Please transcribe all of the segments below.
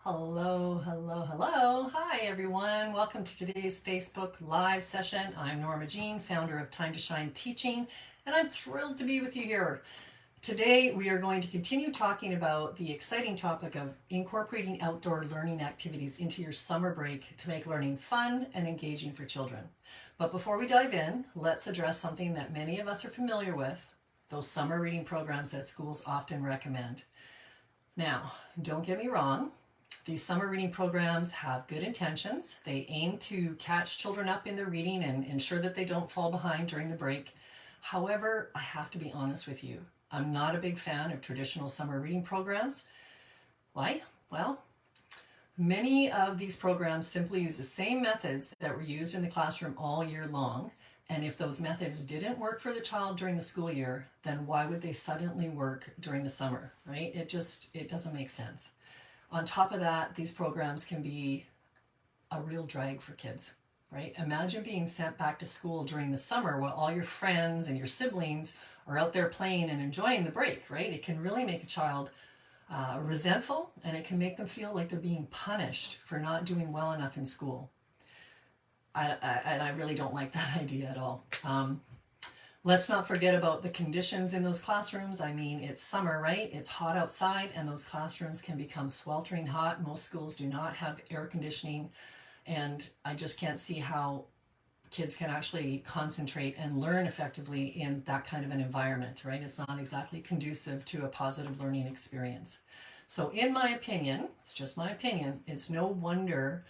Hello, hello, hello. Hi, everyone. Welcome to today's Facebook Live session. I'm Norma Jean, founder of Time to Shine Teaching, and I'm thrilled to be with you here. Today, we are going to continue talking about the exciting topic of incorporating outdoor learning activities into your summer break to make learning fun and engaging for children. But before we dive in, let's address something that many of us are familiar with, those summer reading programs that schools often recommend. Now, don't get me wrong. These summer reading programs have good intentions. They aim to catch children up in their reading and ensure that they don't fall behind during the break. However, I have to be honest with you. I'm not a big fan of traditional summer reading programs. Why? Well, many of these programs simply use the same methods that were used in the classroom all year long. And if those methods didn't work for the child during the school year, then why would they suddenly work during the summer, right? It doesn't make sense. On top of that, these programs can be a real drag for kids, right? Imagine being sent back to school during the summer while all your friends and your siblings are out there playing and enjoying the break, right? It can really make a child resentful, and it can make them feel like they're being punished for not doing well enough in school. I really don't like that idea at all. Let's not forget about the conditions in those classrooms. I mean, it's summer, right? It's hot outside, and those classrooms can become sweltering hot. Most schools do not have air conditioning, and I just can't see how kids can actually concentrate and learn effectively in that kind of an environment, right? It's not exactly conducive to a positive learning experience. So in my opinion, it's just my opinion, it's no wonder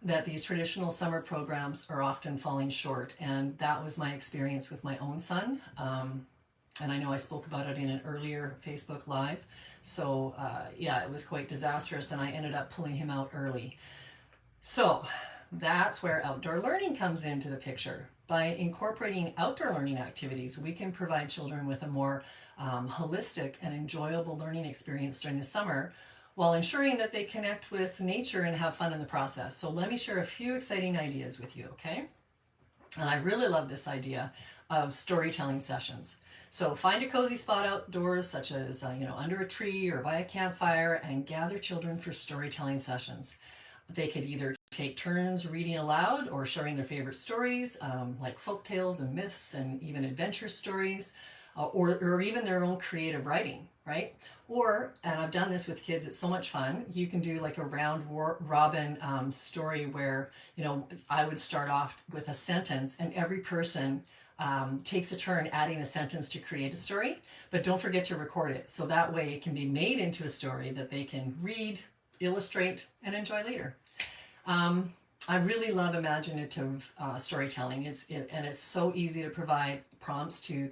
that these traditional summer programs are often falling short. And that was my experience with my own son. And I know I spoke about it in an earlier Facebook Live. So yeah, it was quite disastrous, and I ended up pulling him out early. So that's where outdoor learning comes into the picture. By incorporating outdoor learning activities, we can provide children with a more holistic and enjoyable learning experience during the summer, while ensuring that they connect with nature and have fun in the process. So let me share a few exciting ideas with you, okay? And I really love this idea of storytelling sessions. So find a cozy spot outdoors, such as under a tree or by a campfire, and gather children for storytelling sessions. They could either take turns reading aloud or sharing their favorite stories, like folk tales and myths and even adventure stories, or even their own creative writing, right? Or, and I've done this with kids, it's so much fun, you can do like a round robin story where, I would start off with a sentence, and every person takes a turn adding a sentence to create a story, but don't forget to record it. So that way it can be made into a story that they can read, illustrate, and enjoy later. I really love imaginative storytelling. It's so easy to provide prompts to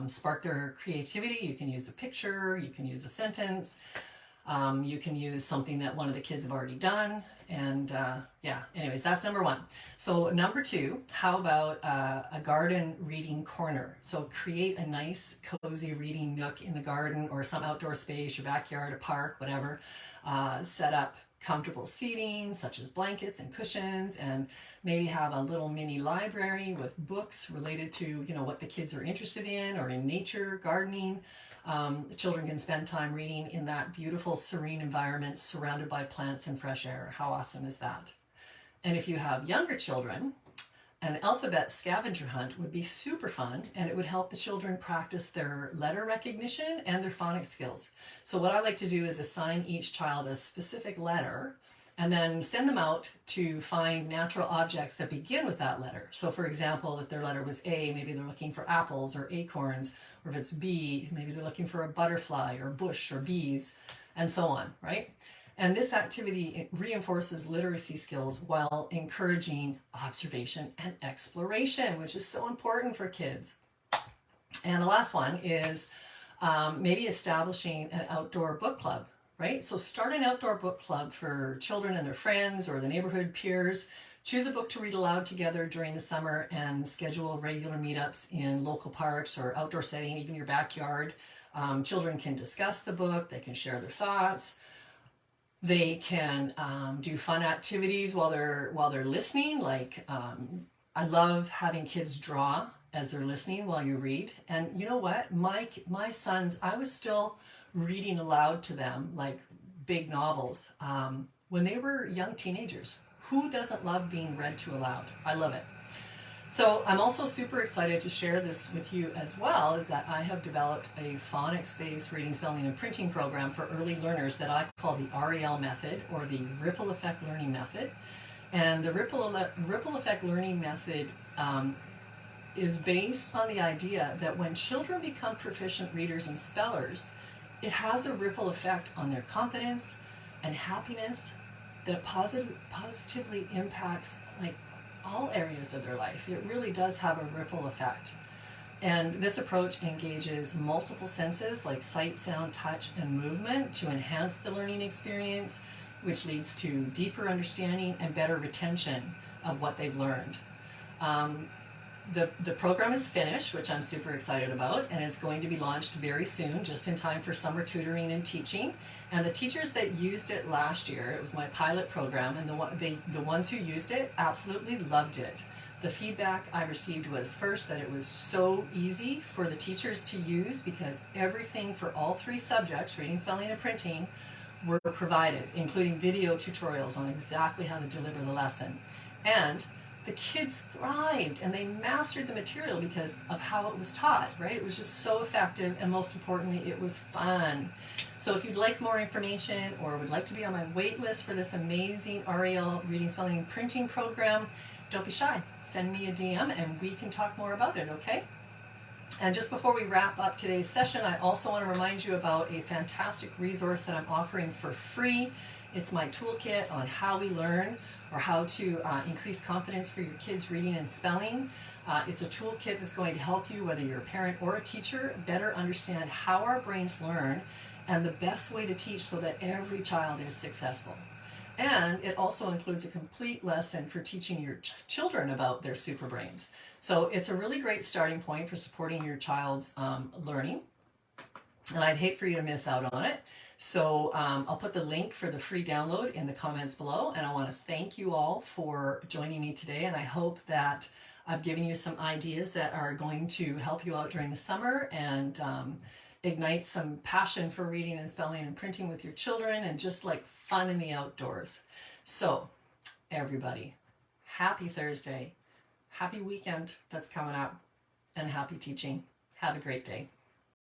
spark their creativity. You can use a picture, you can use a sentence, you can use something that one of the kids have already done. And yeah, anyways, that's number one. So number two, how about a garden reading corner? So create a nice cozy reading nook in the garden or some outdoor space, your backyard, a park, whatever. Set up comfortable seating such as blankets and cushions, and maybe have a little mini library with books related to what the kids are interested in, or in nature, gardening. The children can spend time reading in that beautiful serene environment surrounded by plants and fresh air. How awesome is that? And if you have younger children, an alphabet scavenger hunt would be super fun, and it would help the children practice their letter recognition and their phonics skills. So what I like to do is assign each child a specific letter and then send them out to find natural objects that begin with that letter. So for example, if their letter was A, maybe they're looking for apples or acorns, or if it's B, maybe they're looking for a butterfly or bush or bees, and so on, right? And this activity reinforces literacy skills while encouraging observation and exploration, which is so important for kids. And the last one is maybe establishing an outdoor book club, right? So start an outdoor book club for children and their friends or the neighborhood peers. Choose a book to read aloud together during the summer, and schedule regular meetups in local parks or outdoor setting, even your backyard. Children can discuss the book, they can share their thoughts. They can do fun activities while they're listening. Like I love having kids draw as they're listening while you read. And you know what? My sons, I was still reading aloud to them like big novels. when they were young teenagers. Who doesn't love being read to aloud? I love it. So I'm also super excited to share this with you as well, is that I have developed a phonics-based reading, spelling, and printing program for early learners that I call the REL method, or the Ripple Effect Learning Method. And the Ripple Effect Learning Method is based on the idea that when children become proficient readers and spellers, it has a ripple effect on their confidence and happiness that positively impacts like all areas of their life. It really does have a ripple effect. And this approach engages multiple senses like sight, sound, touch, and movement to enhance the learning experience, which leads to deeper understanding and better retention of what they've learned. The program is finished, which I'm super excited about, and it's going to be launched very soon, just in time for summer tutoring and teaching. And the teachers that used it last year, it was my pilot program, and the ones who used it absolutely loved it. The feedback I received was, first, that it was so easy for the teachers to use because everything for all three subjects, reading, spelling, and printing, were provided, including video tutorials on exactly how to deliver the lesson. And the kids thrived and they mastered the material because of how it was taught, right? It was just so effective, and most importantly, it was fun. So if you'd like more information or would like to be on my wait list for this amazing REL reading, spelling, and printing program, don't be shy. Send me a DM and we can talk more about it, okay? And just before we wrap up today's session, I also want to remind you about a fantastic resource that I'm offering for free. It's my toolkit on how we learn, or how to increase confidence for your kids' reading and spelling. It's a toolkit that's going to help you, whether you're a parent or a teacher, better understand how our brains learn and the best way to teach so that every child is successful. And it also includes a complete lesson for teaching your children about their super brains. So it's a really great starting point for supporting your child's learning. And I'd hate for you to miss out on it. So I'll put the link for the free download in the comments below. And I want to thank you all for joining me today. And I hope that I've given you some ideas that are going to help you out during the summer and ignite some passion for reading and spelling and printing with your children, and just like fun in the outdoors. So everybody, happy Thursday, happy weekend that's coming up, and happy teaching. Have a great day.